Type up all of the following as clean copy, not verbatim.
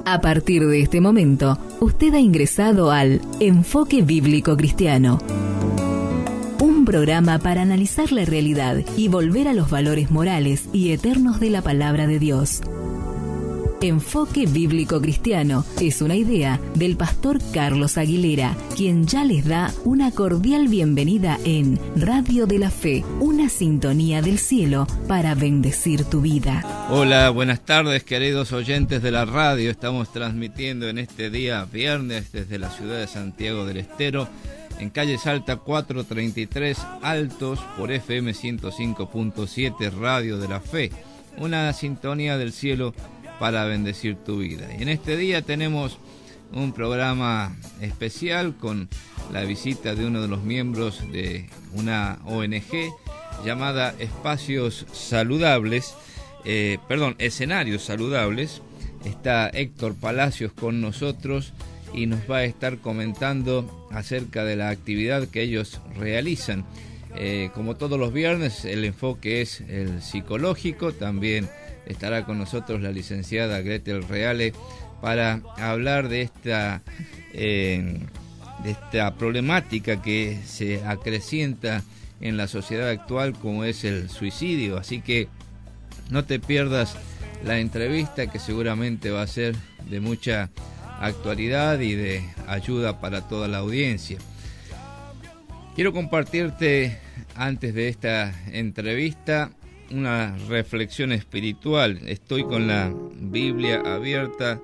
A partir de este momento, usted ha ingresado al Enfoque Bíblico Cristiano. Un programa para analizar la realidad y volver a los valores morales y eternos de la palabra de Dios. Enfoque Bíblico Cristiano es una idea del pastor Carlos Aguilera, quien ya les da una cordial bienvenida en Radio de la Fe, una sintonía del cielo para bendecir tu vida. Hola, buenas tardes, queridos oyentes de la radio. Estamos transmitiendo en este día viernes desde la ciudad de Santiago del Estero, en calle Salta 433 Altos, por FM 105.7 Radio de la Fe, una sintonía del cielo para bendecir tu vida. Y en este día tenemos un programa especial con la visita de uno de los miembros de una ONG llamada Escenarios Saludables. Está Héctor Palacios con nosotros y nos va a estar comentando acerca de la actividad que ellos realizan. Como todos los viernes, el enfoque es el psicológico. También estará con nosotros la licenciada Gretel Reale para hablar de esta problemática que se acrecienta en la sociedad actual, como es el suicidio. Así que no te pierdas la entrevista, que seguramente va a ser de mucha actualidad y de ayuda para toda la audiencia. Quiero compartirte, antes de esta entrevista, una reflexión espiritual. Estoy con la Biblia abierta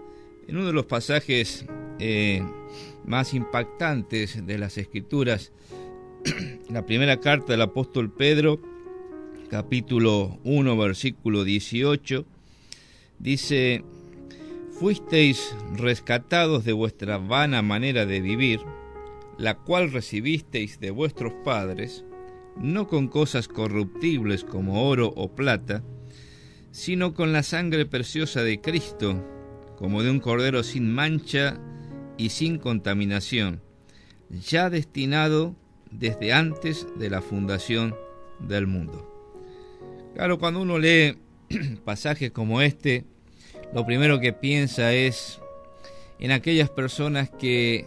en uno de los pasajes más impactantes de las Escrituras. La primera carta del apóstol Pedro, capítulo 1, versículo 18, dice: «Fuisteis rescatados de vuestra vana manera de vivir, la cual recibisteis de vuestros padres, no con cosas corruptibles como oro o plata, sino con la sangre preciosa de Cristo, como de un cordero sin mancha y sin contaminación, ya destinado desde antes de la fundación del mundo». Claro, cuando uno lee pasajes como este, lo primero que piensa es en aquellas personas que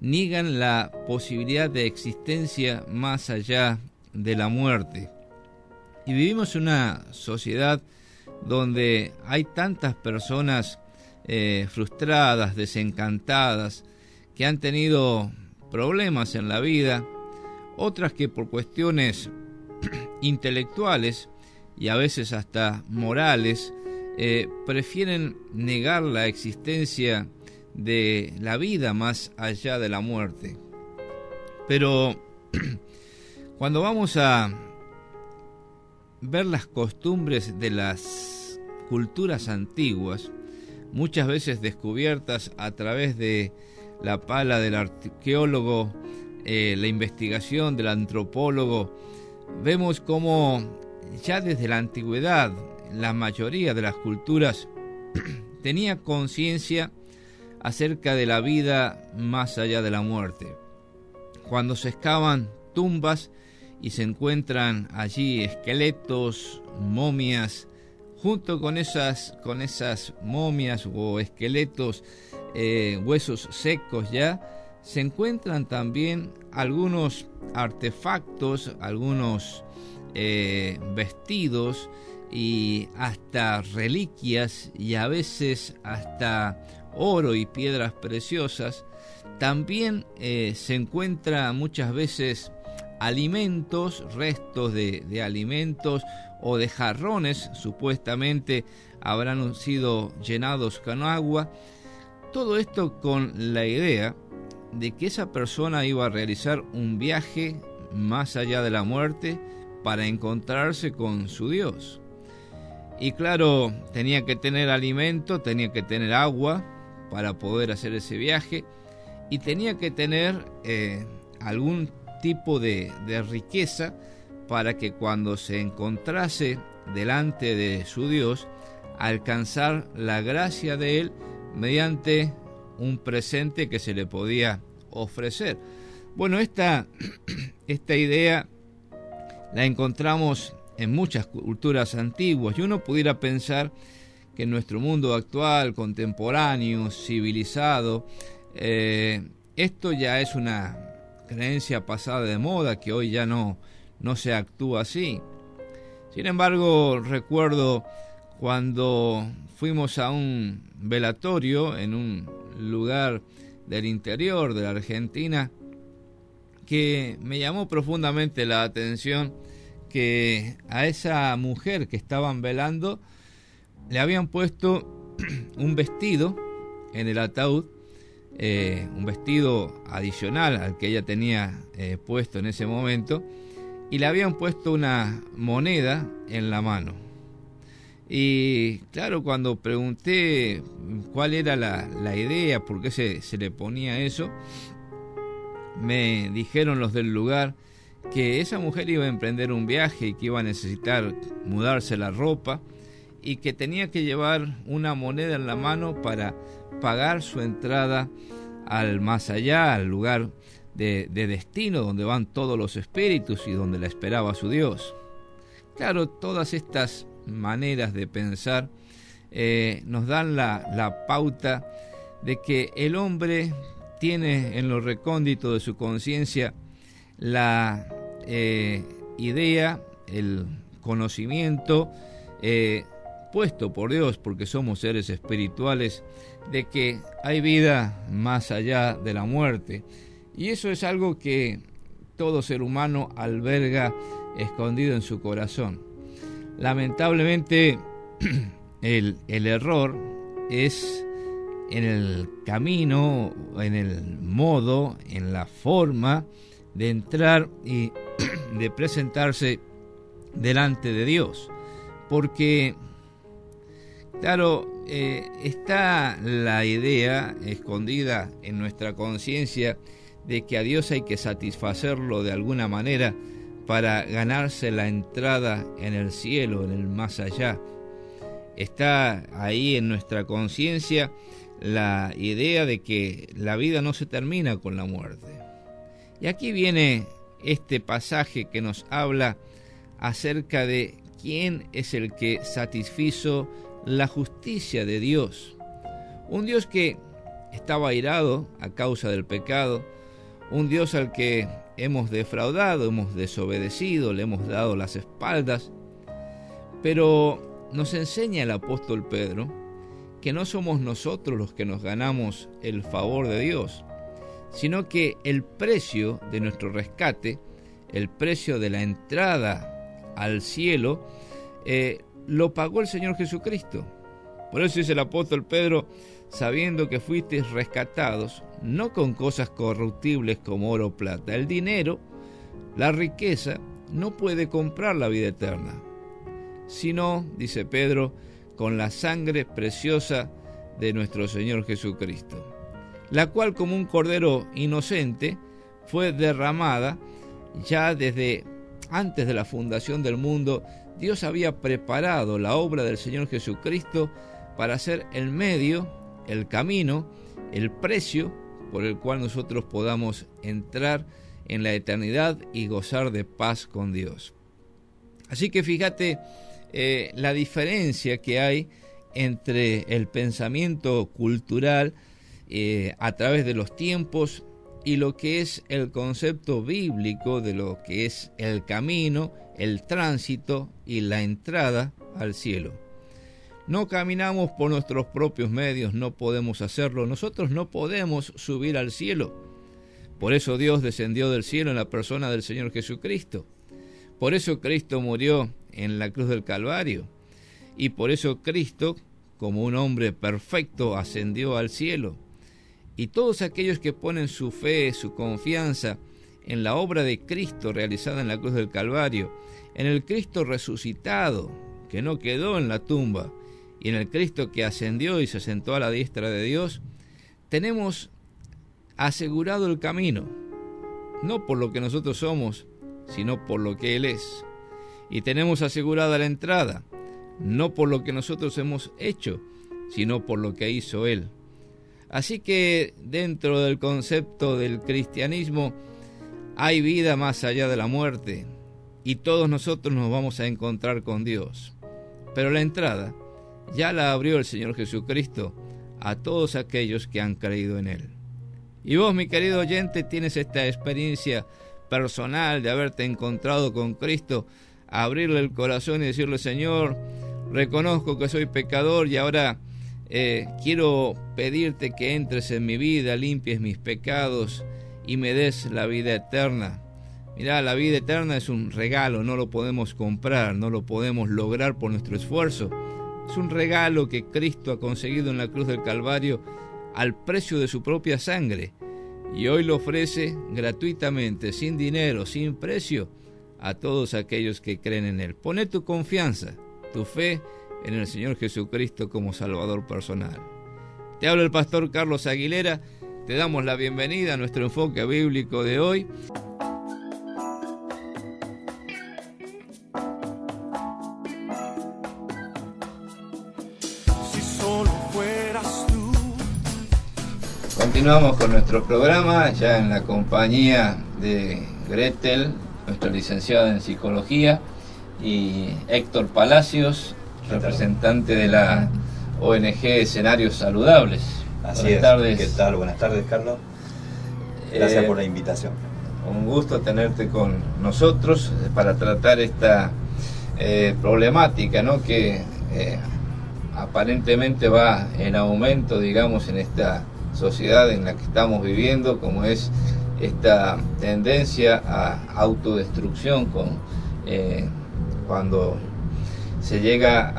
niegan la posibilidad de existencia más allá de la muerte. Y vivimos en una sociedad donde hay tantas personas frustradas, desencantadas, que han tenido problemas en la vida, otras que por cuestiones intelectuales y a veces hasta morales prefieren negar la existencia de la vida más allá de la muerte. Pero cuando vamos a ver las costumbres de las culturas antiguas, muchas veces descubiertas a través de la pala del arqueólogo, la investigación del antropólogo, vemos cómo ya desde la antigüedad la mayoría de las culturas tenía conciencia acerca de la vida más allá de la muerte. Cuando se excavan tumbas y se encuentran allí esqueletos, momias, junto con esas momias o esqueletos, huesos secos ya, se encuentran también algunos artefactos, algunos vestidos y hasta reliquias, y a veces hasta oro y piedras preciosas. También se encuentra muchas veces alimentos, restos de alimentos o de jarrones, supuestamente habrán sido llenados con agua. Todo esto con la idea de que esa persona iba a realizar un viaje más allá de la muerte para encontrarse con su Dios. Y claro, tenía que tener alimento, tenía que tener agua para poder hacer ese viaje, y tenía que tener algún tipo de riqueza para que cuando se encontrase delante de su Dios, alcanzar la gracia de Él mediante un presente que se le podía ofrecer. Bueno, esta idea la encontramos en muchas culturas antiguas, y uno pudiera pensar que en nuestro mundo actual, contemporáneo, civilizado, esto ya es una creencia pasada de moda, que hoy ya no se actúa así. Sin embargo, recuerdo cuando fuimos a un velatorio en un lugar del interior de la Argentina, que me llamó profundamente la atención que a esa mujer que estaban velando le habían puesto un vestido en el ataúd, un vestido adicional al que ella tenía puesto en ese momento, y le habían puesto una moneda en la mano. Y claro, cuando pregunté cuál era la idea, por qué se le ponía eso, me dijeron los del lugar que esa mujer iba a emprender un viaje y que iba a necesitar mudarse la ropa y que tenía que llevar una moneda en la mano para pagar su entrada al más allá, al lugar de destino donde van todos los espíritus y donde la esperaba su Dios. Claro, todas estas maneras de pensar nos dan la pauta de que el hombre tiene en lo recóndito de su conciencia la idea, el conocimiento puesto por Dios, porque somos seres espirituales, de que hay vida más allá de la muerte. Y eso es algo que todo ser humano alberga escondido en su corazón. Lamentablemente, el error es en el camino, en el modo, en la forma de entrar y de presentarse delante de Dios. Porque, claro, está la idea escondida en nuestra conciencia de que a Dios hay que satisfacerlo de alguna manera para ganarse la entrada en el cielo, en el más allá. Está ahí en nuestra conciencia la idea de que la vida no se termina con la muerte. Y aquí viene este pasaje que nos habla acerca de quién es el que satisfizo la justicia de Dios. Un Dios que estaba airado a causa del pecado, un Dios al que hemos defraudado, hemos desobedecido, le hemos dado las espaldas, pero nos enseña el apóstol Pedro que no somos nosotros los que nos ganamos el favor de Dios, sino que el precio de nuestro rescate, el precio de la entrada al cielo, lo pagó el Señor Jesucristo. Por eso dice el apóstol Pedro, sabiendo que fuisteis rescatados, no con cosas corruptibles como oro o plata. El dinero, la riqueza, no puede comprar la vida eterna, sino, dice Pedro, con la sangre preciosa de nuestro Señor Jesucristo, la cual como un cordero inocente fue derramada ya desde antes de la fundación del mundo. Dios había preparado la obra del Señor Jesucristo para ser el medio, el camino, el precio por el cual nosotros podamos entrar en la eternidad y gozar de paz con Dios. Así que fíjate la diferencia que hay entre el pensamiento cultural a través de los tiempos y lo que es el concepto bíblico de lo que es el camino, el tránsito y la entrada al cielo. No caminamos por nuestros propios medios, no podemos hacerlo. Nosotros no podemos subir al cielo. Por eso Dios descendió del cielo en la persona del Señor Jesucristo. Por eso Cristo murió en la cruz del Calvario. Y por eso Cristo, como un hombre perfecto, ascendió al cielo. Y todos aquellos que ponen su fe, su confianza en la obra de Cristo realizada en la cruz del Calvario, en el Cristo resucitado, que no quedó en la tumba, y en el Cristo que ascendió y se sentó a la diestra de Dios, tenemos asegurado el camino, no por lo que nosotros somos, sino por lo que Él es. Y tenemos asegurada la entrada, no por lo que nosotros hemos hecho, sino por lo que hizo Él. Así que dentro del concepto del cristianismo hay vida más allá de la muerte, y todos nosotros nos vamos a encontrar con Dios. Pero la entrada ya la abrió el Señor Jesucristo a todos aquellos que han creído en Él. Y vos, mi querido oyente, tienes esta experiencia personal de haberte encontrado con Cristo, abrirle el corazón y decirle: Señor, reconozco que soy pecador y ahora quiero pedirte que entres en mi vida, limpies mis pecados y me des la vida eterna. Mirá, la vida eterna es un regalo, no lo podemos comprar, no lo podemos lograr por nuestro esfuerzo. Es un regalo que Cristo ha conseguido en la cruz del Calvario al precio de su propia sangre, y hoy lo ofrece gratuitamente, sin dinero, sin precio, a todos aquellos que creen en Él. Poné tu confianza, tu fe en el Señor Jesucristo como Salvador personal. Te habla el pastor Carlos Aguilera. Te damos la bienvenida a nuestro enfoque bíblico de hoy. Continuamos con nuestro programa, ya en la compañía de Gretel, nuestra licenciada en psicología, y Héctor Palacios, representante de la ONG Escenarios Saludables. Así Buenas es. tardes. ¿Qué tal? Buenas tardes, Carlos. Gracias por la invitación. Un gusto tenerte con nosotros para tratar esta problemática, ¿no? Que aparentemente va en aumento, digamos, en esta sociedad en la que estamos viviendo, como es esta tendencia a autodestrucción cuando se llega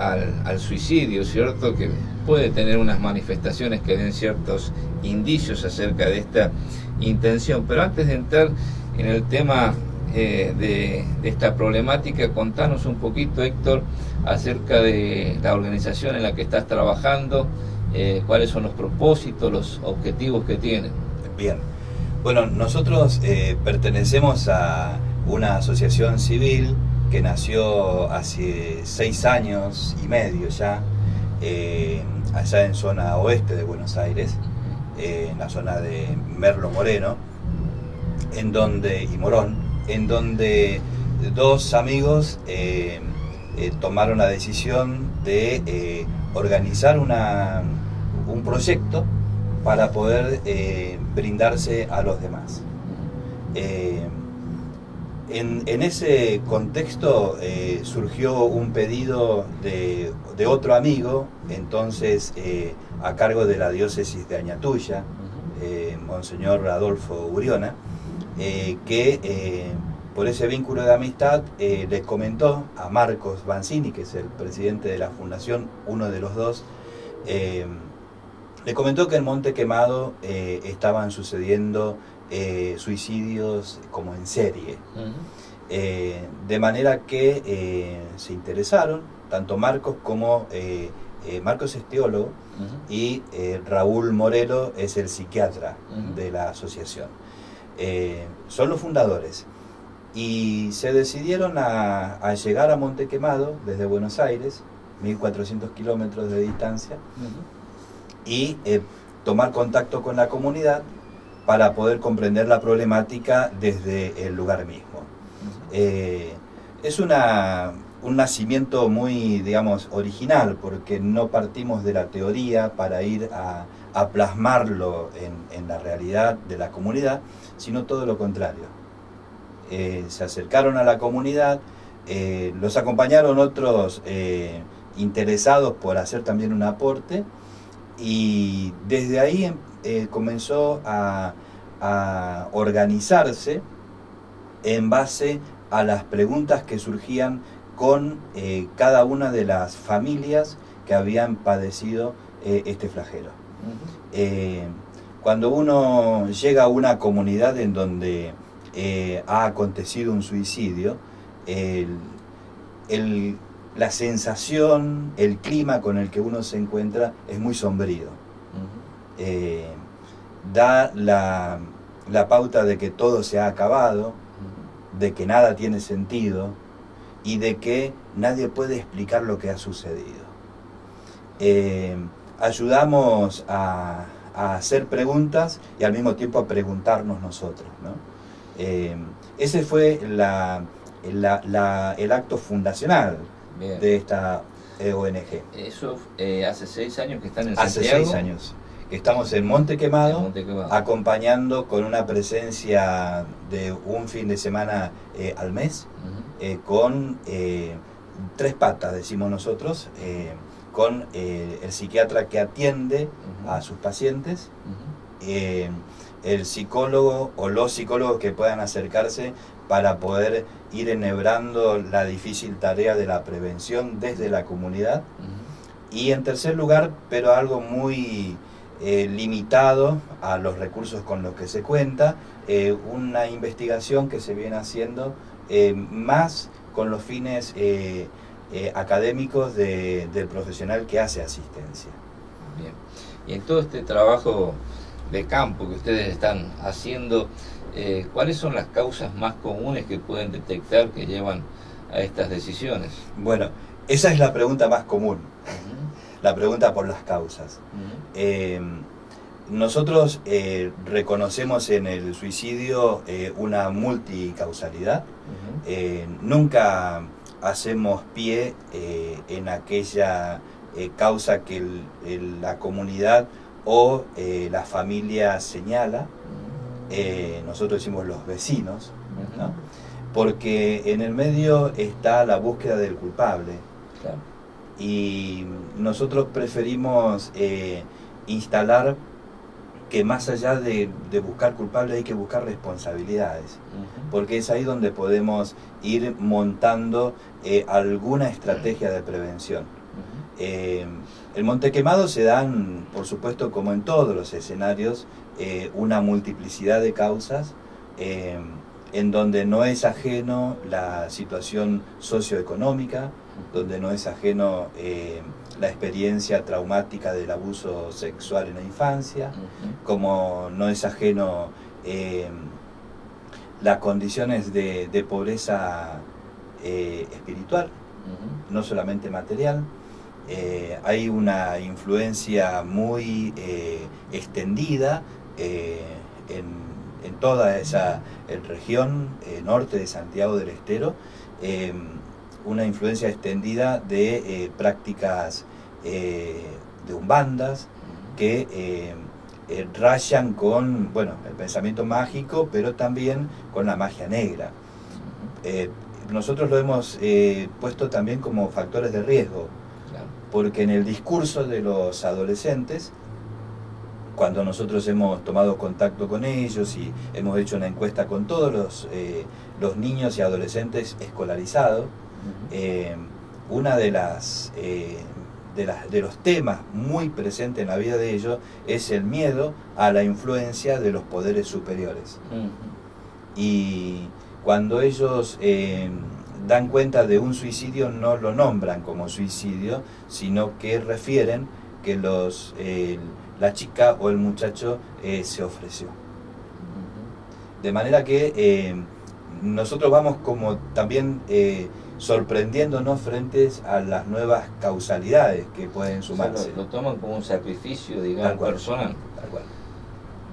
al suicidio, ¿cierto? Que puede tener unas manifestaciones que den ciertos indicios acerca de esta intención. Pero antes de entrar en el tema de esta problemática, contanos un poquito, Héctor, acerca de la organización en la que estás trabajando, cuáles son los propósitos, los objetivos que tienen. Bien. Bueno, nosotros pertenecemos a una asociación civil que nació hace 6 años y medio ya, allá en zona oeste de Buenos Aires, en la zona de Merlo Moreno, y Morón, en donde 2 amigos tomaron la decisión de organizar un proyecto para poder brindarse a los demás. En ese contexto surgió un pedido de otro amigo, entonces a cargo de la diócesis de Añatuya, Monseñor Adolfo Uriona, que por ese vínculo de amistad le comentó a Marcos Banzini, que es el presidente de la fundación, uno de los dos, le comentó que en Monte Quemado estaban sucediendo suicidios como en serie. De manera que se interesaron, tanto Marcos como Marcos es teólogo, y Raúl Morelo es el psiquiatra de la asociación. Son los fundadores. Y se decidieron a llegar a Monte Quemado desde Buenos Aires, 1400 kilómetros de distancia, y tomar contacto con la comunidad para poder comprender la problemática desde el lugar mismo. Es un nacimiento muy, digamos, original, porque no partimos de la teoría para ir a plasmarlo en la realidad de la comunidad, sino todo lo contrario. Se acercaron a la comunidad, los acompañaron otros interesados por hacer también un aporte, y desde ahí comenzó a organizarse en base a las preguntas que surgían con cada una de las familias que habían padecido este flagelo. Cuando uno llega a una comunidad en donde ha acontecido un suicidio, la sensación, el clima con el que uno se encuentra es muy sombrío. Da la pauta de que todo se ha acabado, de que nada tiene sentido y de que nadie puede explicar lo que ha sucedido. Ayudamos a hacer preguntas y al mismo tiempo a preguntarnos nosotros, ¿no? Ese fue el acto fundacional Bien. de esta ONG. Eso hace 6 años que están en Hace Santiago. 6 años. Estamos en Monte Quemado, En Monte Quemado. acompañando con una presencia de un fin de semana al mes, con 3 patas, decimos nosotros, con el psiquiatra que atiende a sus pacientes, el psicólogo o los psicólogos que puedan acercarse para poder ir enhebrando la difícil tarea de la prevención desde la comunidad. Y en tercer lugar, pero algo muy limitado a los recursos con los que se cuenta, una investigación que se viene haciendo más con los fines académicos del profesional que hace asistencia. Bien. Y en todo este trabajo de campo que ustedes están haciendo, ¿cuáles son las causas más comunes que pueden detectar que llevan a estas decisiones? Bueno, esa es la pregunta más común, la pregunta por las causas. Nosotros reconocemos en el suicidio una multicausalidad. Nunca hacemos pie en aquella causa que la comunidad o la familia señala. Nosotros decimos los vecinos, ¿no? Porque en el medio está la búsqueda del culpable. Claro. Y nosotros preferimos instalar que más allá de buscar culpables hay que buscar responsabilidades, porque es ahí donde podemos ir montando alguna estrategia de prevención. El Monte Quemado se dan, por supuesto, como en todos los escenarios, una multiplicidad de causas en donde no es ajeno la situación socioeconómica, donde no es ajeno la experiencia traumática del abuso sexual en la infancia, como no es ajeno las condiciones de pobreza espiritual, no solamente material. Hay una influencia muy extendida en toda esa región norte de Santiago del Estero, una influencia extendida de prácticas de umbandas que rayan con, bueno, el pensamiento mágico, pero también con la magia negra. Nosotros lo hemos puesto también como factores de riesgo, porque en el discurso de los adolescentes, cuando nosotros hemos tomado contacto con ellos y hemos hecho una encuesta con todos los niños y adolescentes escolarizados, una de los temas muy presentes en la vida de ellos es el miedo a la influencia de los poderes superiores. Y cuando ellos dan cuenta de un suicidio, no lo nombran como suicidio, sino que refieren que la chica o el muchacho se ofreció. De manera que nosotros vamos como también sorprendiéndonos frente a las nuevas causalidades que pueden sumarse. O sea, lo toman como un sacrificio, digamos, personal. Tal cual.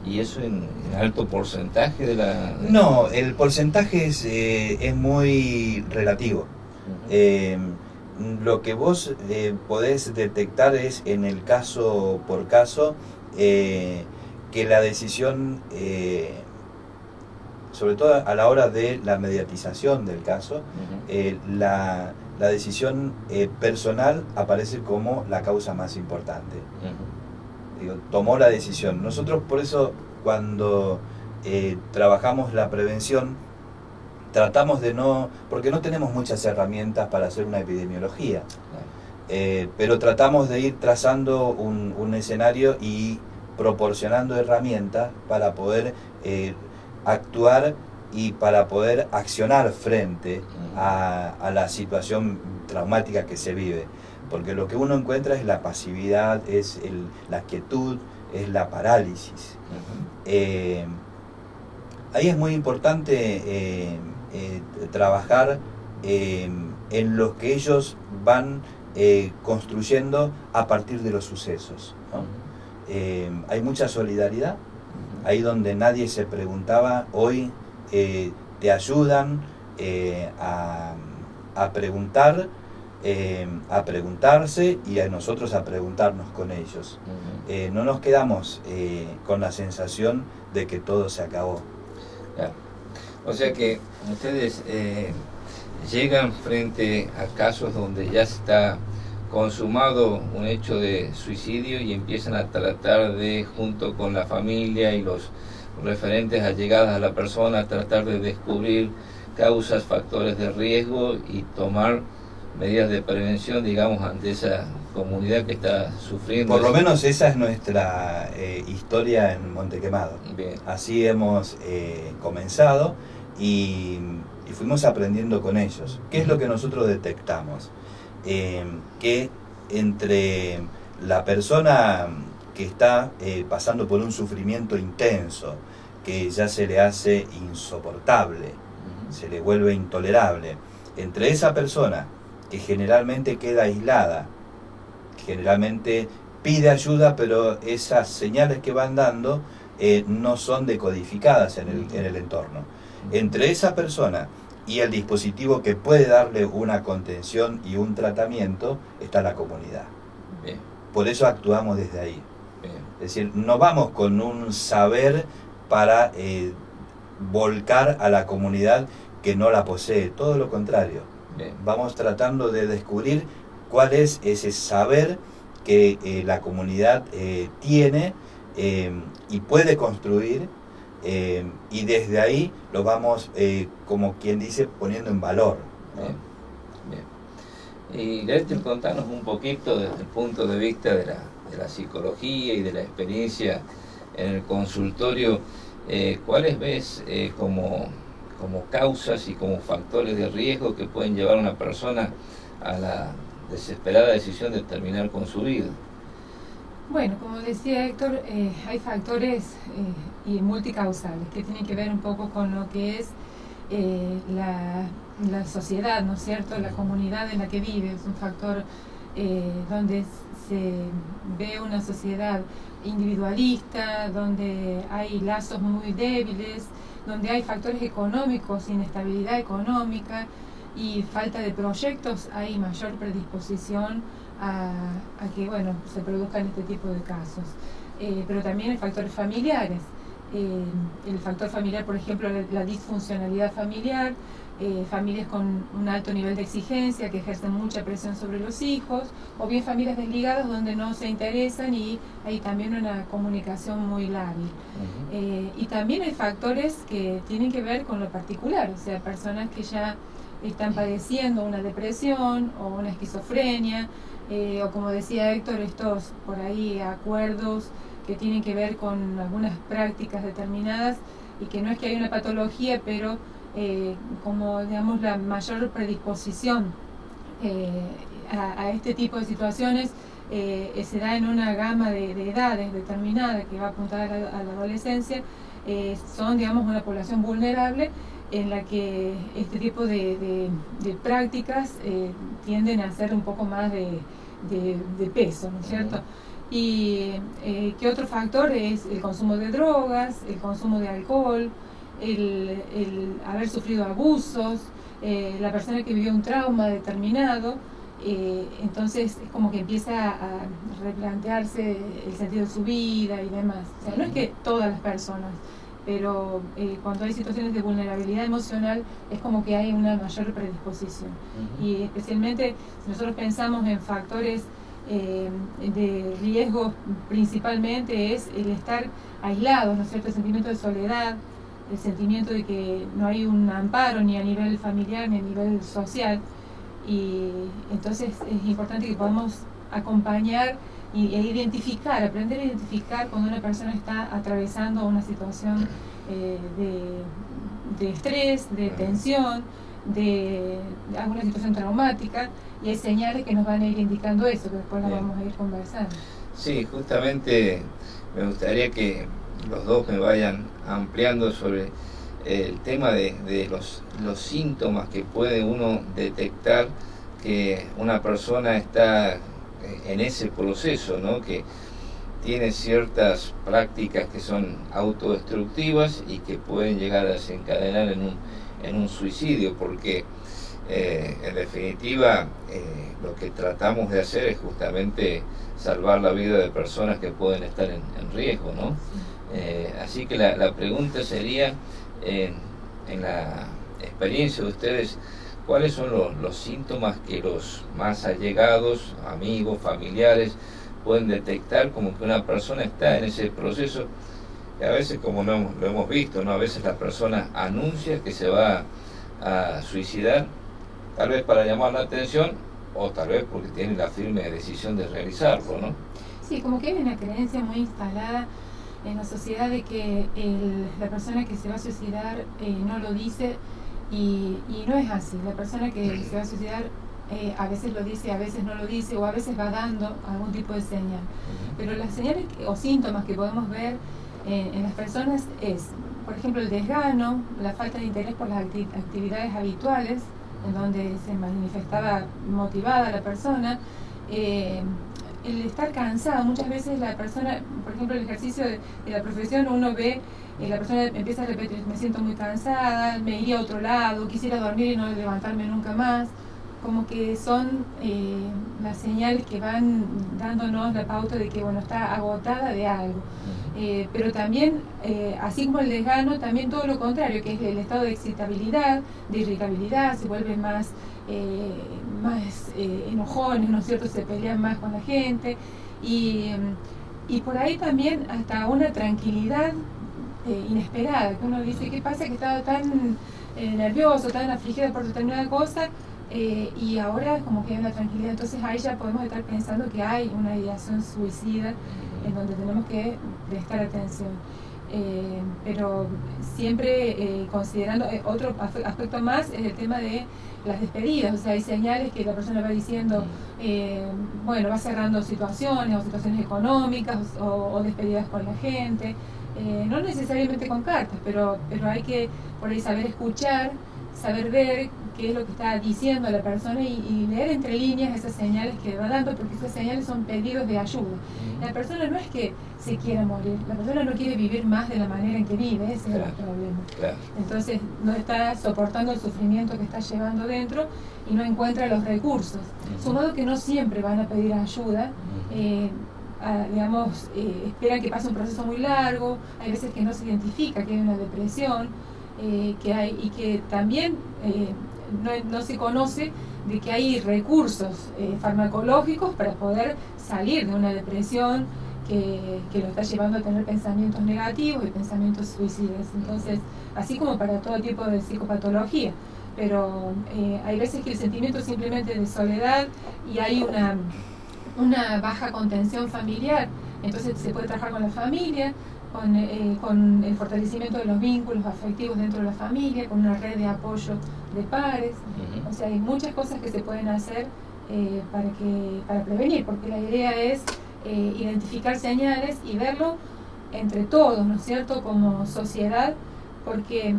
¿Y eso en alto porcentaje de la...? No, el porcentaje es muy relativo. Lo que vos podés detectar es en el caso por caso que la decisión, sobre todo a la hora de la mediatización del caso, la decisión personal aparece como la causa más importante. Digo, tomó la decisión. Nosotros por eso cuando trabajamos la prevención tratamos de no, porque no tenemos muchas herramientas para hacer una epidemiología, pero tratamos de ir trazando un escenario y proporcionando herramientas para poder actuar y para poder accionar frente a la situación traumática que se vive. Porque lo que uno encuentra es la pasividad, es la quietud, es la parálisis. Ahí es muy importante trabajar en lo que ellos van construyendo a partir de los sucesos, ¿no? Hay mucha solidaridad, ahí donde nadie se preguntaba, hoy te ayudan, a preguntar, a preguntarse y a nosotros a preguntarnos con ellos. No nos quedamos con la sensación de que todo se acabó. Claro. O sea que ustedes llegan frente a casos donde ya está consumado un hecho de suicidio y empiezan a tratar de, junto con la familia y los referentes allegados a la persona, tratar de descubrir causas, factores de riesgo y tomar medidas de prevención, digamos, ante esa comunidad que está sufriendo. Por lo menos esa es nuestra historia en Montequemado. Bien. Así hemos comenzado y fuimos aprendiendo con ellos. ¿Qué es lo que nosotros detectamos? Que entre la persona que está pasando por un sufrimiento intenso, que ya se le hace insoportable, se le vuelve intolerable, entre esa persona que generalmente queda aislada, generalmente pide ayuda, pero esas señales que van dando no son decodificadas en el entorno. Entre esa persona y el dispositivo que puede darle una contención y un tratamiento está la comunidad. Bien. Por eso actuamos desde ahí. Bien. Es decir, no vamos con un saber para volcar a la comunidad que no la posee, todo lo contrario. Bien. Vamos tratando de descubrir cuál es ese saber que la comunidad tiene y puede construir, y desde ahí lo vamos, como quien dice, poniendo en valor, ¿no? Bien. Bien. Y Gretel, contanos un poquito desde el punto de vista de la psicología y de la experiencia en el consultorio, ¿cuáles ves como causas y como factores de riesgo que pueden llevar a una persona a la desesperada decisión de terminar con su vida? Bueno, como decía Héctor, hay factores y multicausales que tienen que ver un poco con lo que es la sociedad, ¿no es cierto?, la comunidad en la que vive. Es un factor donde se ve una sociedad individualista, donde hay lazos muy débiles, donde hay factores económicos, inestabilidad económica y falta de proyectos, hay mayor predisposición a que, bueno, se produzcan este tipo de casos. Pero también hay factores familiares. El factor familiar, por ejemplo, la disfuncionalidad familiar, familias con un alto nivel de exigencia que ejercen mucha presión sobre los hijos, o bien familias desligadas donde no se interesan y hay también una comunicación muy lábil. Y también hay factores que tienen que ver con lo particular, o sea, personas que ya están padeciendo una depresión o una esquizofrenia, o como decía Héctor, estos por ahí acuerdos que tienen que ver con algunas prácticas determinadas y que no es que haya una patología, pero como digamos la mayor predisposición a este tipo de situaciones se da en una gama de edades determinada que va a apuntar a la adolescencia. Son, digamos, una población vulnerable en la que este tipo de prácticas tienden a ser un poco más de peso, ¿no es cierto? Y ¿qué otro factor? Es el consumo de drogas, el consumo de alcohol, el haber sufrido abusos, la persona que vivió un trauma determinado. Entonces es como que empieza a replantearse el sentido de su vida y demás. O sea, no es que todas las personas, pero cuando hay situaciones de vulnerabilidad emocional es como que hay una mayor predisposición. Y especialmente si nosotros pensamos en factores de riesgo, principalmente es el estar aislados, ¿no es cierto?, el sentimiento de soledad, el sentimiento de que no hay un amparo ni a nivel familiar ni a nivel social. Y entonces es importante que podamos acompañar e identificar, aprender a identificar cuando una persona está atravesando una situación de estrés, de tensión, de alguna situación traumática, y hay señales que nos van a ir indicando eso, que después las vamos a ir conversando. Sí, justamente me gustaría que los dos me vayan ampliando sobre el tema de los síntomas que puede uno detectar que una persona está en ese proceso, ¿no?, que tiene ciertas prácticas que son autodestructivas y que pueden llegar a desencadenar en un suicidio, porque en definitiva lo que tratamos de hacer es justamente salvar la vida de personas que pueden estar en riesgo, ¿no? Así que la pregunta sería, en la experiencia de ustedes, ¿cuáles son los síntomas que los más allegados, amigos, familiares, pueden detectar como que una persona está en ese proceso? Y a veces, como lo hemos visto, ¿no? A veces la persona anuncia que se va a suicidar, tal vez para llamar la atención, o tal vez porque tiene la firme decisión de realizarlo, ¿no? Sí, como que hay una creencia muy instalada en la sociedad de que la persona que se va a suicidar no lo dice, y no es así. La persona que se va a suicidar a veces lo dice, a veces no lo dice, o a veces va dando algún tipo de señal. Pero las señales o síntomas que podemos ver en las personas es, por ejemplo, el desgano, la falta de interés por las actividades habituales, en donde se manifestaba motivada la persona, el estar cansado. Muchas veces la persona, por ejemplo, el ejercicio de la profesión, uno ve, la persona empieza a repetir: me siento muy cansada, me iría a otro lado, quisiera dormir y no levantarme nunca más. Como que son las señales que van dándonos la pauta de que, bueno, está agotada de algo. Pero también, así como el desgano, también todo lo contrario, que es el estado de excitabilidad, de irritabilidad, se vuelven más enojones, ¿no es cierto?, se pelean más con la gente, y por ahí también hasta una tranquilidad inesperada, que uno dice: ¿qué pasa que estaba tan nervioso, tan afligida por determinada cosa? Y ahora es como que hay una tranquilidad. Entonces ahí ya podemos estar pensando que hay una ideación suicida, en donde tenemos que prestar atención. Pero siempre considerando otro aspecto más, es el tema de las despedidas. O sea, hay señales que la persona va diciendo, bueno, va cerrando situaciones, o situaciones económicas, o despedidas con la gente, no necesariamente con cartas, pero hay que por ahí saber escuchar, saber ver qué es lo que está diciendo la persona, y leer entre líneas esas señales que va dando, porque esas señales son pedidos de ayuda. La persona no es que se quiera morir, la persona no quiere vivir más de la manera en que vive, ese es el problema. Claro. Entonces no está soportando el sufrimiento que está llevando dentro y no encuentra los recursos. Sumado que no siempre van a pedir ayuda, digamos, esperan que pase un proceso muy largo, hay veces que no se identifica que hay una depresión, que hay, y que también no se conoce de que hay recursos farmacológicos para poder salir de una depresión que lo está llevando a tener pensamientos negativos y pensamientos suicidas. Entonces, así como para todo tipo de psicopatología, pero hay veces que el sentimiento es simplemente de soledad, y hay una baja contención familiar. Entonces se puede trabajar con la familia, con el fortalecimiento de los vínculos afectivos dentro de la familia, con una red de apoyo de pares. O sea, hay muchas cosas que se pueden hacer para prevenir, porque la idea es identificar señales y verlo entre todos, ¿no es cierto?, como sociedad, porque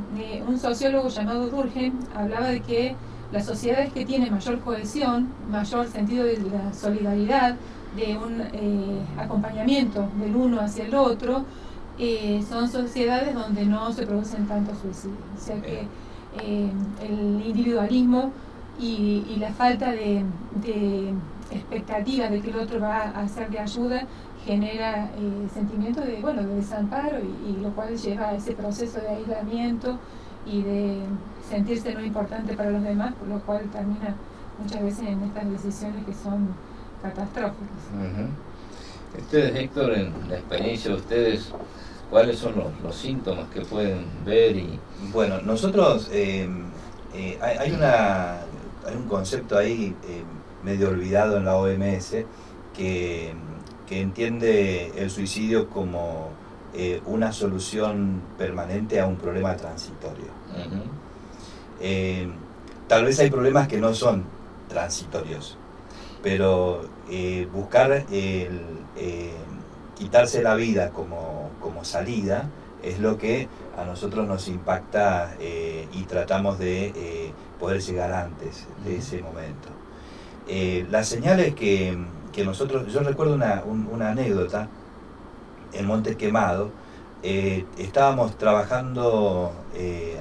un sociólogo llamado Durkheim hablaba de que las sociedades que tienen mayor cohesión, mayor sentido de la solidaridad, de un acompañamiento del uno hacia el otro, son sociedades donde no se producen tantos suicidios. O sea que el individualismo y la falta de expectativa de que el otro va a ser de ayuda genera sentimientos de desamparo, y lo cual lleva a ese proceso de aislamiento y de sentirse no importante para los demás, por lo cual termina muchas veces en estas decisiones que son catastróficas. Ustedes, Héctor, en la experiencia de ustedes, ¿cuáles son los síntomas que pueden ver? Bueno, nosotros hay un concepto ahí medio olvidado en la OMS que entiende el suicidio como una solución permanente a un problema transitorio. Tal vez hay problemas que no son transitorios, pero buscar quitarse la vida como salida es lo que a nosotros nos impacta, y tratamos de poder llegar antes de ese momento. Las señales que nosotros, yo recuerdo una anécdota en Montes Quemados. Estábamos trabajando,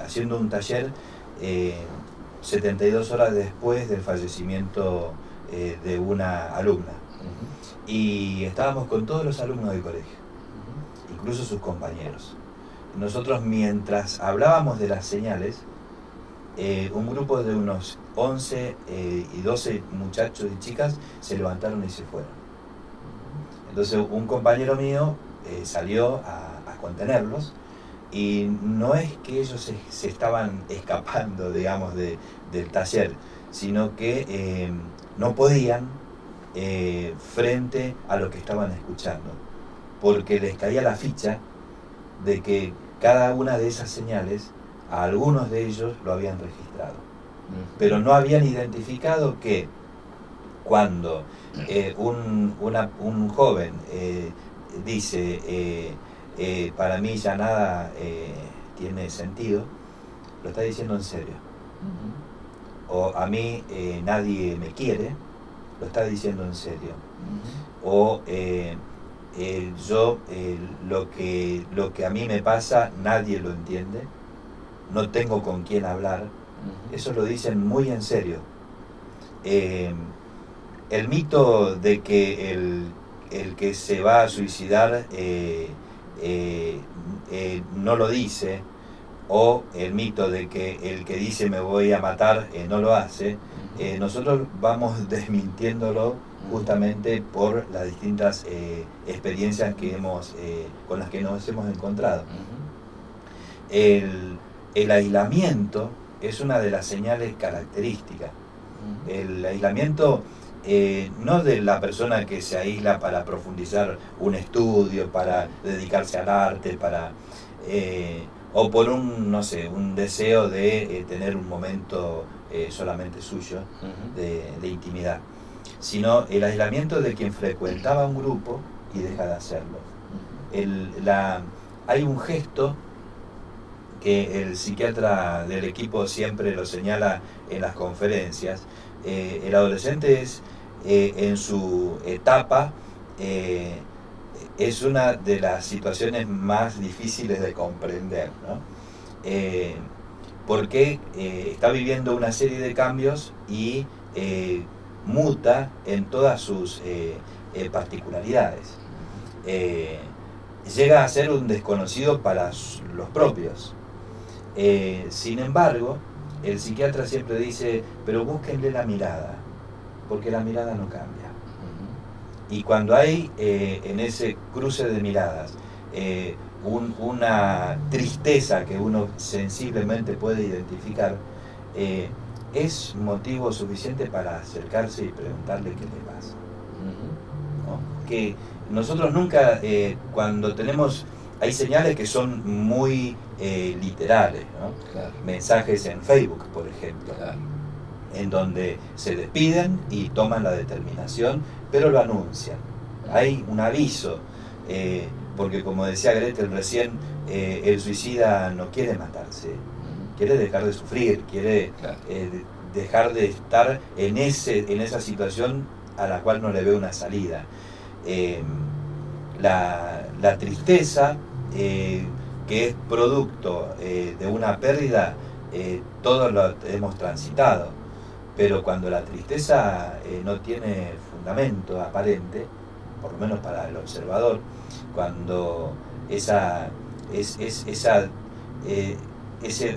haciendo un taller 72 horas después del fallecimiento de una alumna. Y estábamos con todos los alumnos del colegio, incluso sus compañeros. Nosotros, mientras hablábamos de las señales, un grupo de unos 11 y 12 muchachos y chicas se levantaron y se fueron. Entonces un compañero mío salió a contenerlos, y no es que ellos se estaban escapando, digamos, del taller, sino que no podían frente a lo que estaban escuchando, porque les caía la ficha de que cada una de esas señales a algunos de ellos lo habían registrado, pero no habían identificado que cuando un joven dice para mí ya nada tiene sentido, lo está diciendo en serio. O a mí nadie me quiere, lo está diciendo en serio. O yo lo que a mí me pasa nadie lo entiende, no tengo con quién hablar. Eso lo dicen muy en serio. El mito de que el que se va a suicidar no lo dice, o el mito de que el que dice me voy a matar no lo hace, nosotros vamos desmintiéndolo justamente por las distintas experiencias que con las que nos hemos encontrado. El aislamiento es una de las señales características. El aislamiento no de la persona que se aísla para profundizar un estudio, para dedicarse al arte, o por un deseo de tener un momento solamente suyo de intimidad, sino el aislamiento de quien frecuentaba un grupo y deja de hacerlo. Hay un gesto que el psiquiatra del equipo siempre lo señala en las conferencias. El adolescente es en su etapa es una de las situaciones más difíciles de comprender, ¿no? Porque está viviendo una serie de cambios y muta en todas sus particularidades. Llega a ser un desconocido para los propios. Sin embargo, el psiquiatra siempre dice, pero búsquenle la mirada, porque la mirada no cambia. Y cuando hay en ese cruce de miradas una tristeza que uno sensiblemente puede identificar, es motivo suficiente para acercarse y preguntarle qué le pasa. ¿No? Que nosotros nunca, cuando tenemos, hay señales que son muy literales, ¿no? Claro. Mensajes en Facebook, por ejemplo, claro, en donde se despiden y toman la determinación, pero lo anuncian. Hay un aviso, porque como decía Gretel recién, el suicida no quiere matarse, quiere dejar de sufrir, quiere dejar de estar en esa situación a la cual no le ve una salida. La tristeza, que es producto de una pérdida, todos lo hemos transitado, pero cuando la tristeza no tiene fundamento aparente, por lo menos para el observador, cuando ese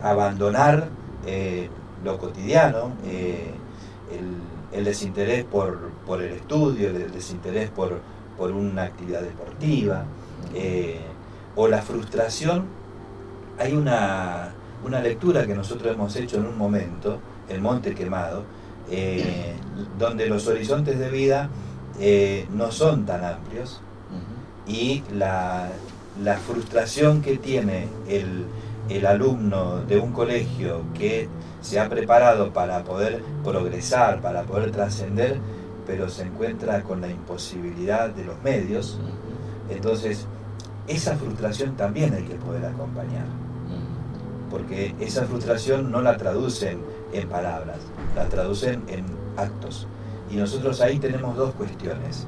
abandonar lo cotidiano, el desinterés por el estudio, el desinterés por una actividad deportiva, o la frustración. Hay una lectura que nosotros hemos hecho en un momento, El Monte Quemado, donde los horizontes de vida no son tan amplios, y la frustración que tiene el alumno de un colegio que se ha preparado para poder progresar, para poder trascender, pero se encuentra con la imposibilidad de los medios. Entonces esa frustración también hay que poder acompañar, porque esa frustración no la traducen en palabras, la traducen en actos. Y nosotros ahí tenemos dos cuestiones.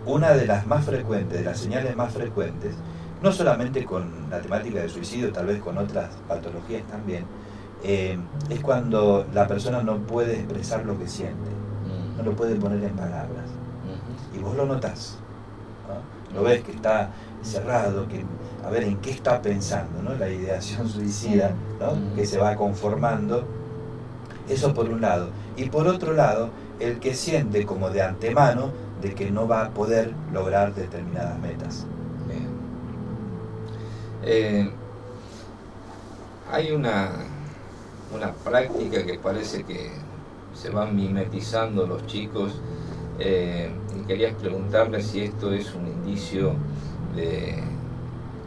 Una de las más frecuentes, de las señales más frecuentes, no solamente con la temática del suicidio, tal vez con otras patologías también, es cuando la persona no puede expresar lo que siente, no lo puede poner en palabras. Y vos lo notás, ¿no? Lo ves que está cerrado, que a ver en qué está pensando, ¿no? La ideación suicida, ¿no? Que se va conformando. Eso por un lado. Y por otro lado, el que siente como de antemano de que no va a poder lograr determinadas metas. Hay una práctica que parece que se van mimetizando los chicos, y quería preguntarle si esto es un indicio de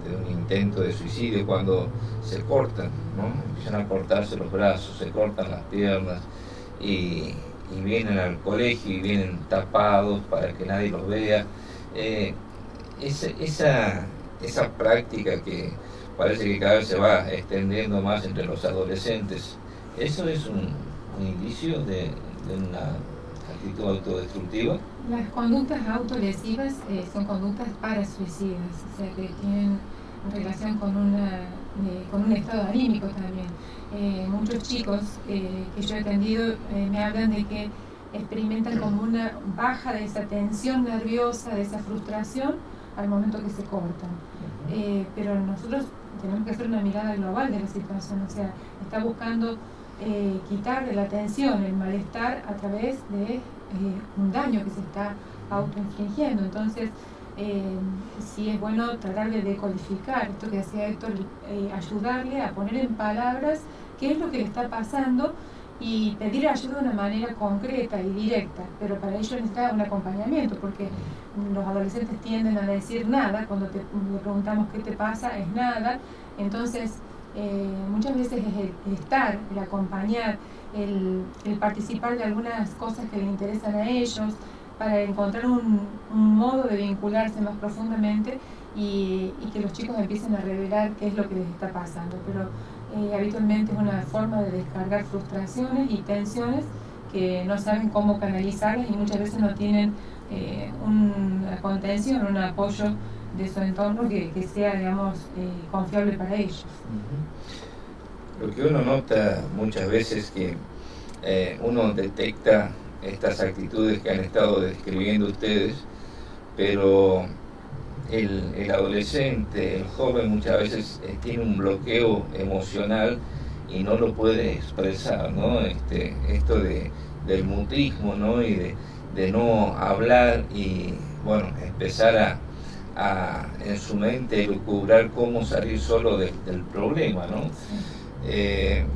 un intento de suicidio, cuando se cortan, ¿no? Empiezan a cortarse los brazos, se cortan las piernas y vienen al colegio y vienen tapados para que nadie los vea. Esa práctica que parece que cada vez se va extendiendo más entre los adolescentes, ¿eso es un indicio de una actitud autodestructiva? Las conductas autolesivas son conductas parasuicidas, o sea que tienen relación con un estado anímico también. Muchos chicos que yo he atendido me hablan de que experimentan como una baja de esa tensión nerviosa, de esa frustración al momento que se cortan. Pero nosotros tenemos que hacer una mirada global de la situación, o sea, está buscando quitarle la tensión, el malestar a través de un daño que se está autoinfligiendo. Entonces, sí es bueno tratar de decodificar esto que decía Héctor, ayudarle a poner en palabras qué es lo que le está pasando y pedir ayuda de una manera concreta y directa, pero para ello necesita un acompañamiento, porque los adolescentes tienden a decir nada, cuando le preguntamos qué te pasa, es nada. Entonces, muchas veces es el estar, el acompañar, el participar de algunas cosas que les interesan a ellos, para encontrar un modo de vincularse más profundamente y que los chicos empiecen a revelar qué es lo que les está pasando. Pero habitualmente es una forma de descargar frustraciones y tensiones que no saben cómo canalizarlas y muchas veces no tienen una contención, un apoyo de su entorno que sea, digamos, confiable para ellos. Lo que uno nota muchas veces que uno detecta estas actitudes que han estado describiendo ustedes, pero el adolescente, el joven muchas veces tiene un bloqueo emocional y no lo puede expresar, ¿no? Esto del mutismo, ¿no? Y de no hablar y, bueno, empezar a en su mente elucubrar cómo salir solo del problema, ¿no?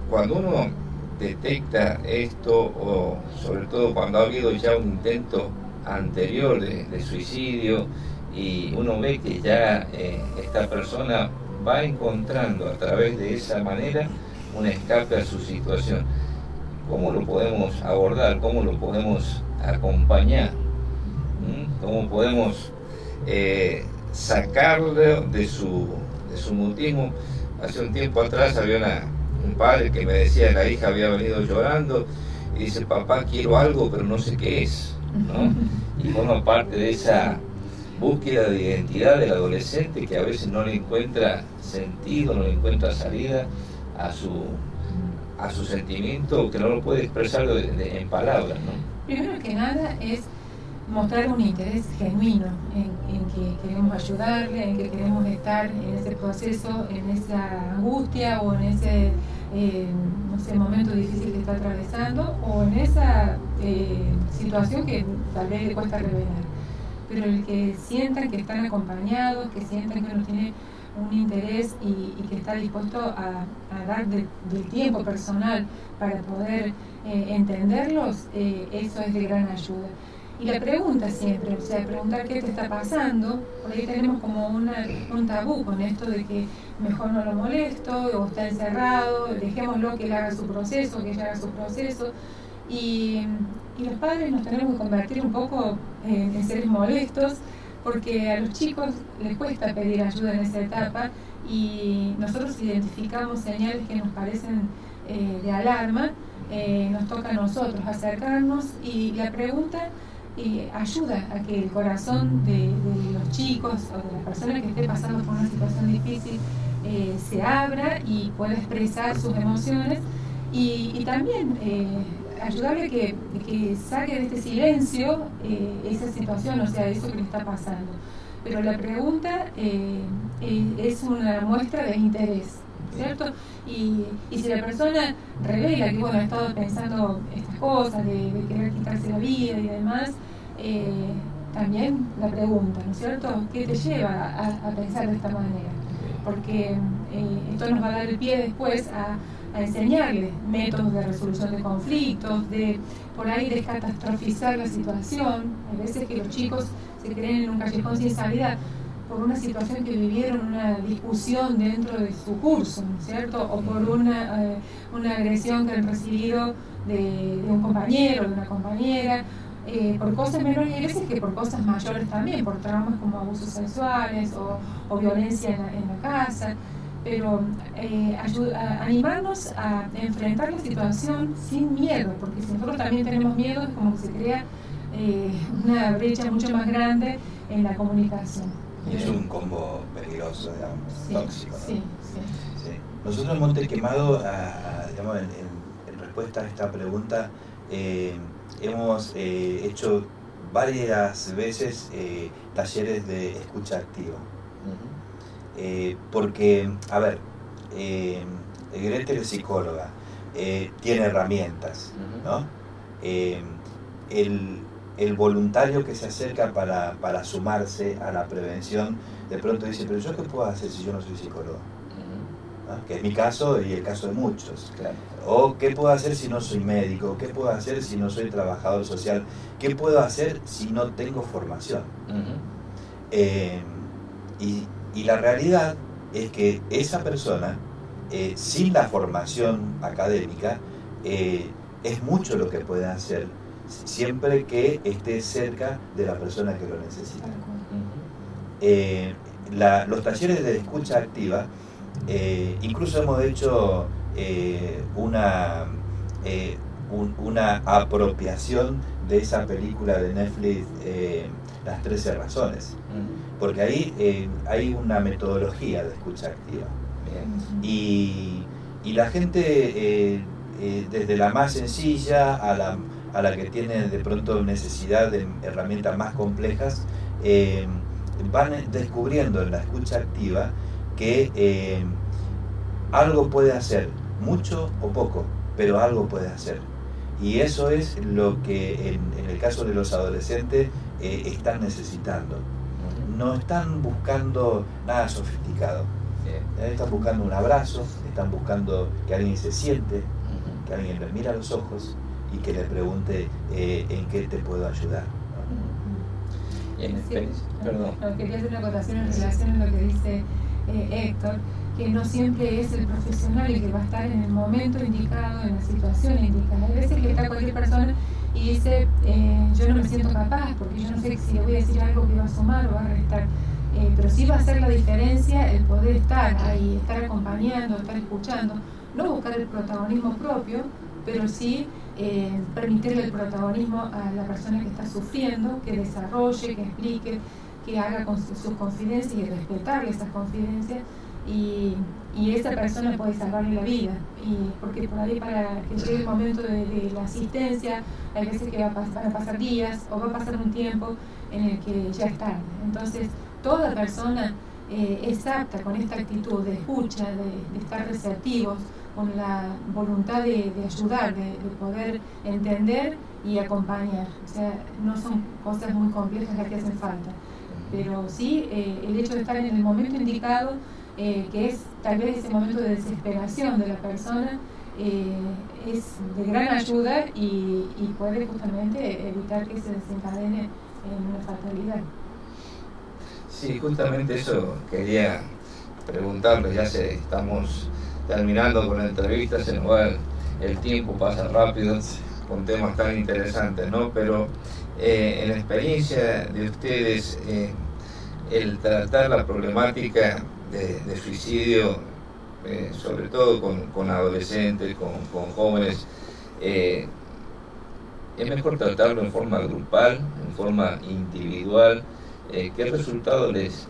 Cuando uno detecta esto, o sobre todo cuando ha habido ya un intento anterior de suicidio y uno ve que ya esta persona va encontrando a través de esa manera un escape a su situación, ¿cómo lo podemos abordar? ¿Cómo lo podemos acompañar? ¿Cómo podemos sacarlo de su mutismo? Hace un tiempo atrás había un padre que me decía, la hija había venido llorando y dice, papá, quiero algo pero no sé qué es, ¿no? Y forma parte de esa búsqueda de identidad del adolescente que a veces no le encuentra sentido, no le encuentra salida a su sentimiento, que no lo puede expresar en palabras, ¿no? Primero que nada es mostrar un interés genuino en que queremos ayudarle, en que queremos estar en ese proceso, en esa angustia o en ese no sé, momento difícil que está atravesando, o en esa situación que tal vez le cuesta revelar. Pero el que sientan que están acompañados, que sientan que uno tiene un interés y que está dispuesto a dar del tiempo personal para poder entenderlos, eso es de gran ayuda. Y la pregunta siempre, o sea, preguntar qué te está pasando, por ahí tenemos como un tabú con esto de que mejor no lo molesto, o está encerrado, dejémoslo que él haga su proceso, que ella haga su proceso. Y los padres nos tenemos que convertir un poco en seres molestos, porque a los chicos les cuesta pedir ayuda en esa etapa y nosotros identificamos señales que nos parecen de alarma, nos toca a nosotros acercarnos y la pregunta ayuda a que el corazón de los chicos o de las personas que estén pasando por una situación difícil se abra y pueda expresar sus emociones y también ayudarle a que saque de este silencio esa situación, o sea, eso que le está pasando. Pero la pregunta es una muestra de interés, ¿cierto? Y si la persona revela que, bueno, ha estado pensando estas cosas, de querer quitarse la vida y demás, también la pregunta, ¿no es cierto? ¿Qué te lleva a pensar de esta manera? Porque esto nos va a dar el pie después a enseñarles métodos de resolución de conflictos, de por ahí descatastrofizar la situación. Hay veces que los chicos se creen en un callejón sin salida por una situación que vivieron, una discusión dentro de su curso, ¿no es cierto? O por una agresión que han recibido de un compañero, de una compañera, por cosas menores y hay veces que por cosas mayores también, por traumas como abusos sexuales o violencia en la casa. Pero animarnos a enfrentar la situación sin miedo, porque si nosotros también tenemos miedo es como que se crea una brecha mucho más grande en la comunicación. Y es un combo peligroso, digamos, sí, tóxico, ¿no? Sí. Nosotros en Monte Quemado, digamos, en respuesta a esta pregunta, hemos hecho varias veces talleres de escucha activa. Porque, a ver, Gretel es psicóloga, tiene herramientas, ¿no? El voluntario que se acerca para sumarse a la prevención, de pronto dice, pero ¿yo qué puedo hacer si yo no soy psicólogo? ¿No? Que es mi caso y el caso de muchos. Claro. O ¿qué puedo hacer si no soy médico? ¿Qué puedo hacer si no soy trabajador social? ¿Qué puedo hacer si no tengo formación? Y la realidad es que esa persona, sin la formación académica, es mucho lo que puede hacer, siempre que esté cerca de la persona que lo necesita. Los talleres de escucha activa, incluso hemos hecho una apropiación de esa película de Netflix, Las 13 razones, porque ahí hay una metodología de escucha activa. Y la gente, desde la más sencilla a la que tiene de pronto necesidad de herramientas más complejas, van descubriendo en la escucha activa que algo puede hacer, mucho o poco, pero algo puede hacer. Y eso es lo que en el caso de los adolescentes están necesitando. No están buscando nada sofisticado. Están buscando un abrazo, están buscando que alguien se siente, que alguien les mira a los ojos y que le pregunte en qué te puedo ayudar. Perdón. Quería hacer una acotación en relación a lo que dice Héctor, que no siempre es el profesional el que va a estar en el momento indicado, en la situación indicada. Hay veces que está cualquier persona y dice, yo no me siento capaz, porque yo no sé si le voy a decir algo que va a sumar o va a restar. Pero sí va a hacer la diferencia el poder estar ahí, estar acompañando, estar escuchando, no buscar el protagonismo propio, pero sí permitirle el protagonismo a la persona que está sufriendo, que desarrolle, que explique, que haga con sus confidencias y respetarle esas confidencias, y esa persona puede salvarle la vida, porque por ahí para que llegue el momento de la asistencia hay veces que van a pasar días o va a pasar un tiempo en el que ya es tarde. Entonces toda persona es apta con esta actitud de escucha, de estar receptivos, con la voluntad de ayudar, de poder entender y acompañar. O sea, no son cosas muy complejas las que hacen falta, pero sí el hecho de estar en el momento indicado, que es tal vez ese momento de desesperación de la persona, es de gran ayuda y puede justamente evitar que se desencadene en una fatalidad. Sí, justamente eso quería preguntarle, ya estamos terminando con la entrevista, se nos va el tiempo, pasa rápido con temas tan interesantes, ¿no? Pero en la experiencia de ustedes, el tratar la problemática de suicidio, sobre todo con adolescentes, con jóvenes, es mejor tratarlo en forma grupal, en forma individual. ¿Qué resultado les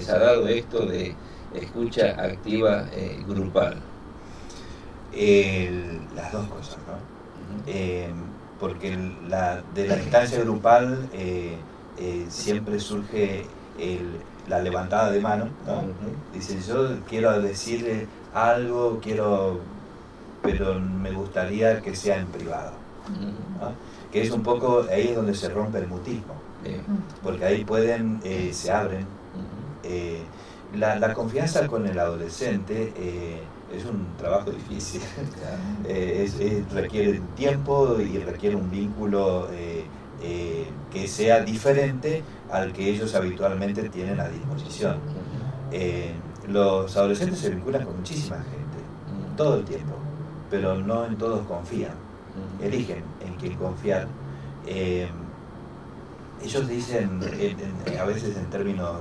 ha dado esto de escucha activa grupal? Las dos cosas, ¿no? Porque de la instancia grupal siempre surge la levantada de mano, ¿no? Dice, yo quiero decir algo, pero me gustaría que sea en privado, ¿no? Que es un poco, ahí es donde se rompe el mutismo, porque ahí se abren. La confianza con el adolescente es un trabajo difícil, requiere tiempo y requiere un vínculo que sea diferente al que ellos habitualmente tienen a disposición. Los adolescentes se vinculan con muchísima gente, todo el tiempo, pero no en todos confían, eligen en quién confiar. Ellos dicen, a veces en términos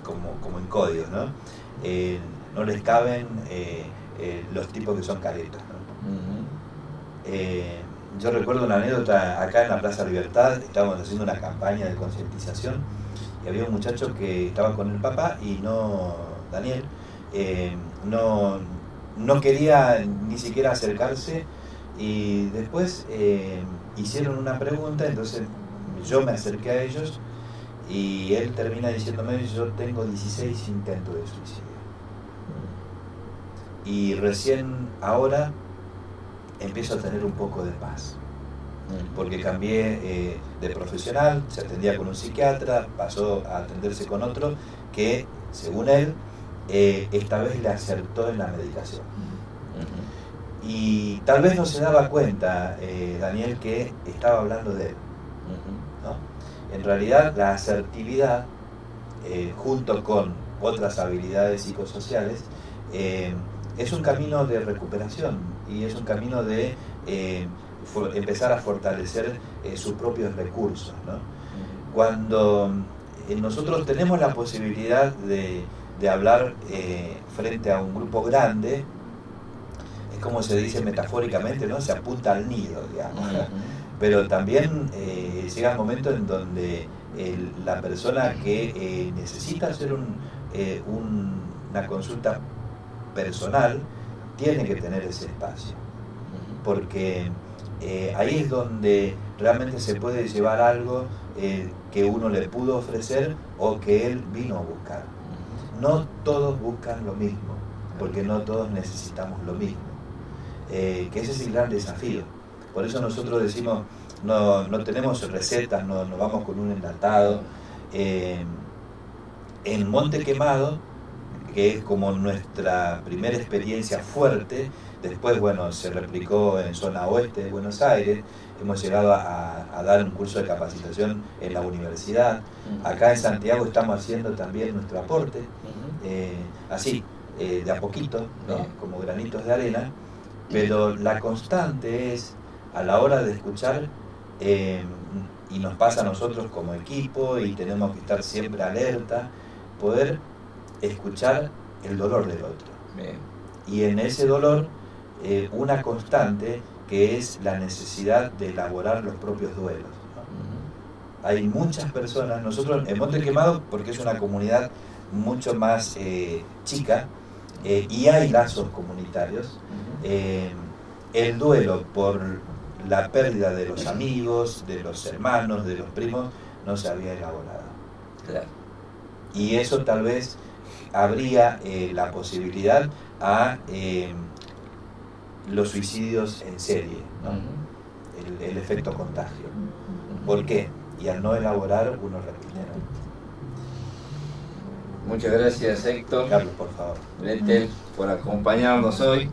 como en códigos, ¿no? No les caben los tipos que son caretas, ¿no? Yo recuerdo una anécdota acá en la Plaza Libertad. Estábamos haciendo una campaña de concientización y había un muchacho que estaba con el papá y Daniel no quería ni siquiera acercarse, y después hicieron una pregunta, entonces yo me acerqué a ellos y él termina diciéndome, yo tengo 16 intentos de suicidio y recién ahora empiezo a tener un poco de paz, porque cambié de profesional, se atendía con un psiquiatra, pasó a atenderse con otro que, según él, esta vez le acertó en la medicación. Y tal vez no se daba cuenta, Daniel, que estaba hablando de él, ¿no? En realidad, la asertividad, junto con otras habilidades psicosociales, es un camino de recuperación y es un camino de empezar a fortalecer sus propios recursos, ¿no? Cuando nosotros tenemos la posibilidad de hablar frente a un grupo grande, es como se dice metafóricamente, ¿no? Se apunta al nido, digamos. Pero también llega un momento en donde la persona que necesita hacer una consulta personal tiene que tener ese espacio, porque ahí es donde realmente se puede llevar algo que uno le pudo ofrecer o que él vino a buscar. No todos buscan lo mismo, porque no todos necesitamos lo mismo, que ese es el gran desafío. Por eso nosotros decimos, no tenemos recetas, no vamos con un enlatado. En Monte Quemado, que es como nuestra primera experiencia fuerte, después, bueno, se replicó en zona oeste de Buenos Aires, hemos llegado a dar un curso de capacitación en la universidad. Acá en Santiago estamos haciendo también nuestro aporte, así, de a poquito, ¿no? Como granitos de arena, pero la constante es, a la hora de escuchar, y nos pasa a nosotros como equipo, y tenemos que estar siempre alerta, poder escuchar el dolor del otro. Y en ese dolor, una constante que es la necesidad de elaborar los propios duelos, ¿no? Hay muchas personas, nosotros en Monte Quemado, porque es una comunidad mucho más chica, y hay lazos comunitarios, el duelo por la pérdida de los amigos, de los hermanos, de los primos, no se había elaborado. Claro. Y eso tal vez habría la posibilidad a los suicidios en serie, ¿no? El efecto contagio. ¿Por qué? Y al no elaborar, uno repite, ¿no? Muchas gracias, Héctor. Carlos, por favor. Por acompañarnos hoy.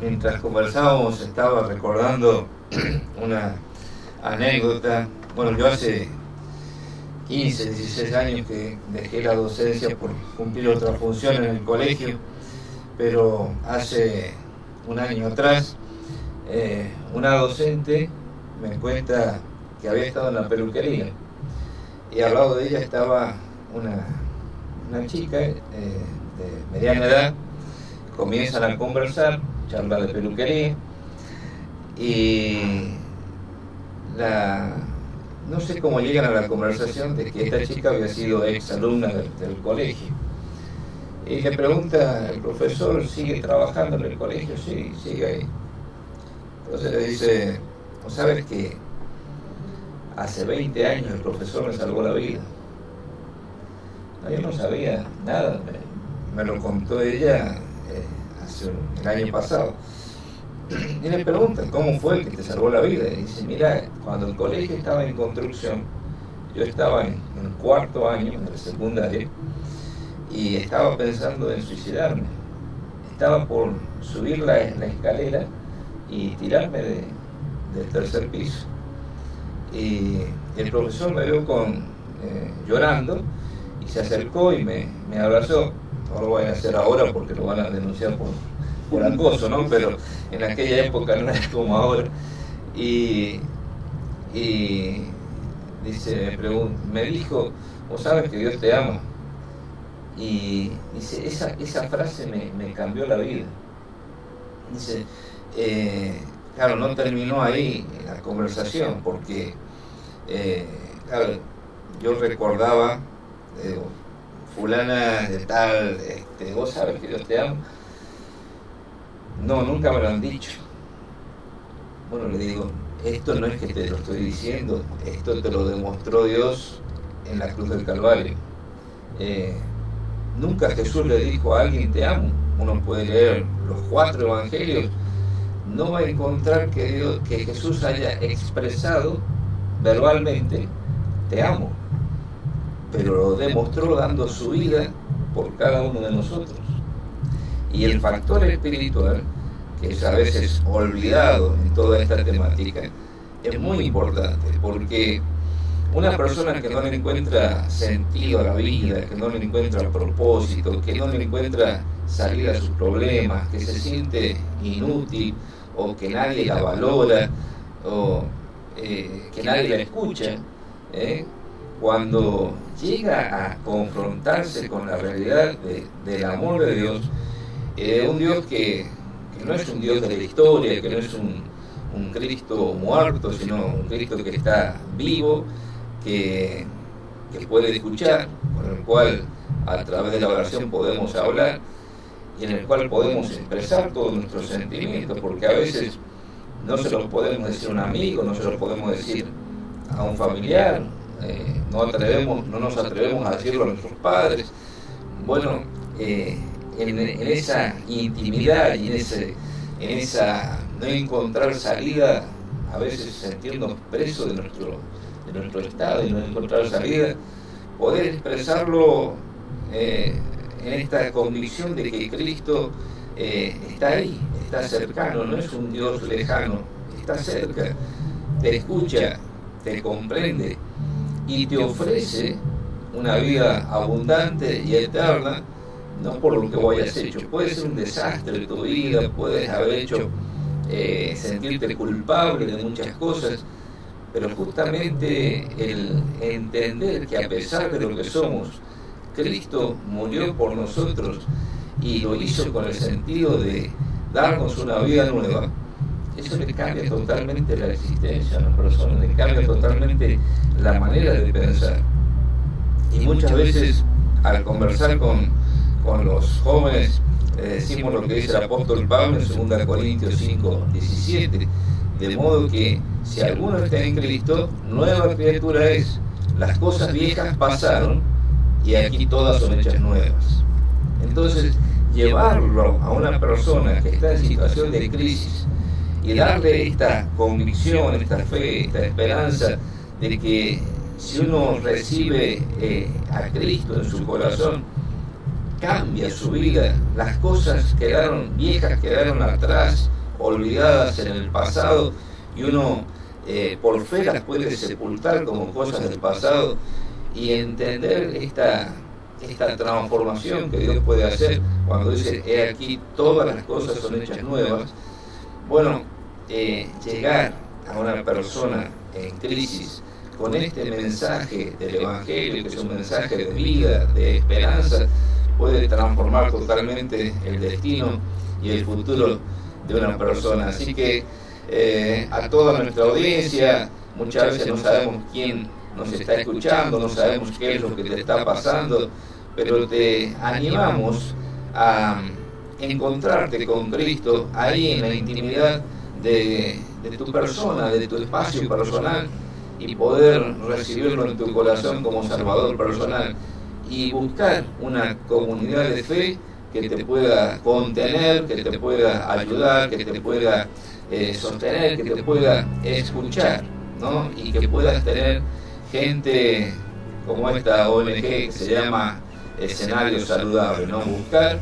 Mientras conversábamos, estaba recordando una anécdota. Bueno, yo hace 15, 16 años que dejé la docencia por cumplir otra función en el colegio, pero hace un año atrás una docente me cuenta que había estado en la peluquería y al lado de ella estaba una chica de mediana edad. Comienzan a conversar, charlar de peluquería, y no sé cómo llegan a la conversación de que esta chica había sido ex alumna del colegio. Y le pregunta el profesor, ¿sigue trabajando en el colegio? Sí, sigue ahí. Entonces le dice, ¿no sabes que hace 20 años el profesor me salvó la vida? No, yo no sabía nada, me lo contó ella el año pasado. Y le preguntan, ¿cómo fue que te salvó la vida? Y dice, mira, cuando el colegio estaba en construcción, yo estaba en 4º año de secundaria y estaba pensando en suicidarme. Estaba por subir la escalera y tirarme del 3er piso. Y el profesor me vio llorando y se acercó y me abrazó. No lo voy a hacer ahora porque lo van a denunciar por acoso, ¿no? Pero en aquella época no era como ahora. Y dice, me dijo, vos sabes que Dios te ama. Y dice, esa frase me cambió la vida. Dice, claro, no terminó ahí la conversación porque, claro, yo recordaba, fulana de tal, vos sabes que Dios te ama. No, nunca me lo han dicho. Bueno, le digo, esto no es que te lo estoy diciendo, esto te lo demostró Dios en la cruz del Calvario. Nunca Jesús le dijo a alguien te amo. Uno puede leer los 4 evangelios, no va a encontrar que Jesús haya expresado verbalmente te amo, pero lo demostró dando su vida por cada uno de nosotros. Y el factor espiritual, que es a veces olvidado en toda esta temática, es muy importante, porque una persona que no le encuentra sentido a la vida, que no le encuentra propósito, que no le encuentra salida a sus problemas, que se siente inútil, o que nadie la valora, o que nadie la escucha, cuando llega a confrontarse con la realidad del amor de Dios, un Dios que no es un Dios de la historia, que no es un Cristo muerto, sino un Cristo que está vivo, que puede escuchar, con el cual a través de la oración podemos hablar y en el cual podemos expresar todos nuestros sentimientos, porque a veces no se los podemos decir a un amigo, no se los podemos decir a un familiar, no nos atrevemos a decirlo a nuestros padres. Bueno, en esa intimidad y en esa no encontrar salida, a veces sentirnos presos de nuestro estado y no encontrar salida, poder expresarlo en esta convicción de que Cristo está ahí, está cercano, no es un Dios lejano, está cerca, te escucha, te comprende y te ofrece una vida abundante y eterna, no por lo que vos hayas hecho. Puede ser un desastre tu vida, puedes haber hecho sentirte culpable de muchas cosas, pero justamente el entender que a pesar de lo que somos, Cristo murió por nosotros y lo hizo con el sentido de darnos una vida nueva, eso le cambia totalmente la existencia a una persona, le cambia totalmente la manera de pensar. Y muchas veces al conversar con los jóvenes decimos lo que dice el apóstol Pablo en 2 Corintios 5:17, de modo que si alguno está en Cristo, nueva criatura es, las cosas viejas pasaron y aquí todas son hechas nuevas. Entonces, llevarlo a una persona que está en situación de crisis y darle esta convicción, esta fe, esta esperanza de que si uno recibe a Cristo en su corazón, cambia su vida, las cosas viejas quedaron atrás, olvidadas en el pasado, y uno por fe las puede sepultar como cosas del pasado y entender esta transformación que Dios puede hacer cuando dice, he aquí todas las cosas son hechas nuevas. Bueno, llegar a una persona en crisis con este mensaje del Evangelio, que es un mensaje de vida, de esperanza, puede transformar totalmente el destino y el futuro de una persona. Así que a toda nuestra audiencia, muchas veces no sabemos quién nos está escuchando, no sabemos qué es lo que te está pasando, pero te animamos a encontrarte con Cristo ahí en la intimidad de tu persona, de tu espacio personal, y poder recibirlo en tu corazón como Salvador personal, y buscar una comunidad de fe que te pueda contener, que te pueda ayudar, que te pueda sostener, que te pueda escuchar, ¿no? Y que puedas tener gente como esta ONG que se llama Escenario Saludable, ¿no? Buscar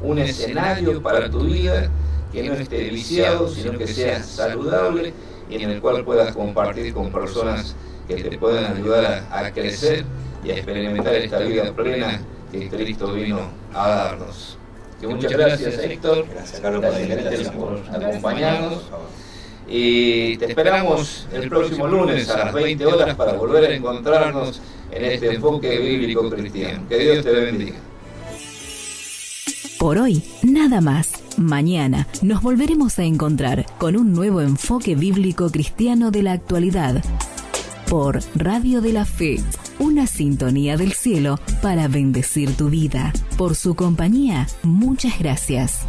un escenario para tu vida que no esté viciado, sino que sea saludable y en el cual puedas compartir con personas que te puedan ayudar a crecer y a experimentar esta vida plena que Cristo vino a darnos. Que muchas gracias, Héctor. Gracias, Carlos, por la invitación, por acompañarnos. Y te esperamos el próximo lunes a las 20 horas para volver a encontrarnos en este enfoque bíblico cristiano. Que Dios te bendiga. Por hoy, nada más. Mañana nos volveremos a encontrar con un nuevo enfoque bíblico cristiano de la actualidad. Por Radio de la Fe, una sintonía del cielo para bendecir tu vida. Por su compañía, muchas gracias.